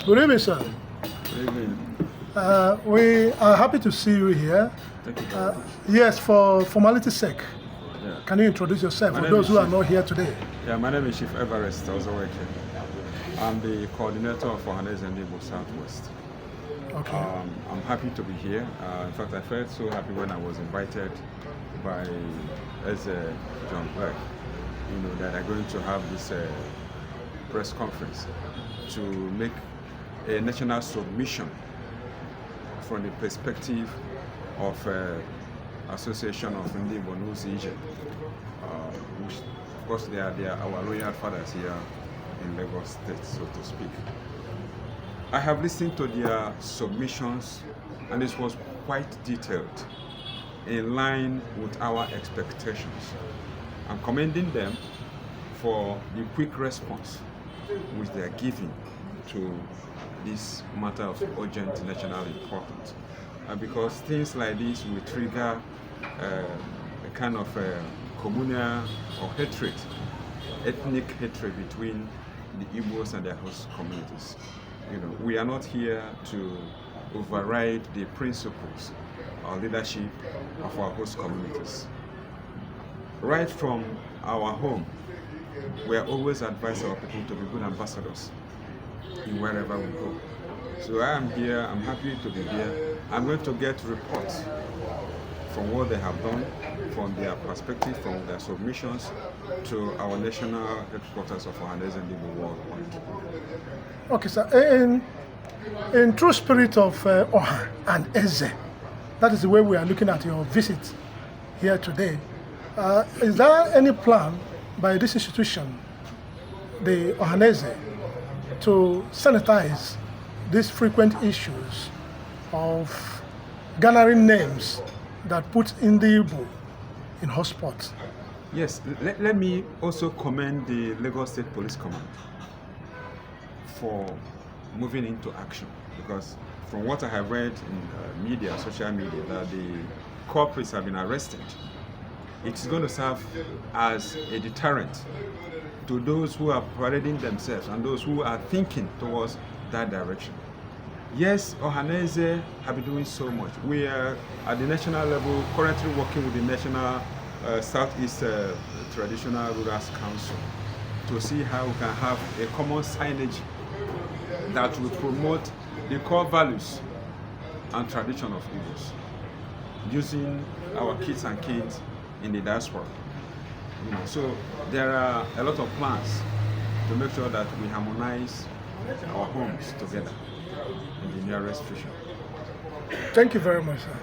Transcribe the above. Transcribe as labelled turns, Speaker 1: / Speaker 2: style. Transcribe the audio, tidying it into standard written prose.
Speaker 1: Good evening, sir.
Speaker 2: Good evening.
Speaker 1: We are happy to see you here.
Speaker 2: Thank you.
Speaker 1: Yes, for formality's sake,
Speaker 2: Yeah.
Speaker 1: can you introduce yourself
Speaker 2: My
Speaker 1: for
Speaker 2: name
Speaker 1: those
Speaker 2: is
Speaker 1: who are
Speaker 2: Chief.
Speaker 1: not here today?
Speaker 2: Yeah, my name is Chief Everest Azubuike. I'm the coordinator of Ohanaeze and Ndigbo Southwest.
Speaker 1: Okay.
Speaker 2: I'm happy to be here. In fact, I felt so happy when I was invited by Ezes John Black, that are going to have this press conference to make a national submission from the perspective of Association of Ndigbo Ezes, which of course they are our royal fathers here in Lagos State, so to speak. I have listened to their submissions and this was quite detailed, in line with our expectations. I'm commending them for the quick response which they are giving to this matter of urgent national importance. Because things like this will trigger a kind of communal or hatred, ethnic hatred between the Igbos and their host communities. We are not here to override the principles or leadership of our host communities. Right from our home, we are always advising our people to be good ambassadors in wherever we go. So I am here, I'm happy to be here. I'm going to get reports from what they have done, from their perspective, from their submissions to our national headquarters of Ohanaeze and Ndigbo worldwide.
Speaker 1: Okay, sir. In true spirit of Oha and Eze, that is the way we are looking at your visit here today. Is there any plan by this institution, the Ohanaeze, to sanitize these frequent issues of garnering names that put Ndigbo in hotspots?
Speaker 2: Yes, let me also commend the Lagos State Police Command for moving into action, because from what I have read in media, social media, that the culprits have been arrested. It's going to serve as a deterrent to those who are parading themselves and those who are thinking towards that direction. Yes, Ohanaeze have been doing so much. We are at the national level currently working with the National Southeast Traditional Rulers Council to see how we can have a common signage that will promote the core values and tradition of Igbos, using our kids and kids in the diaspora. So there are a lot of plans to make sure that we harmonize our homes together in the nearest future.
Speaker 1: Thank you very much, sir.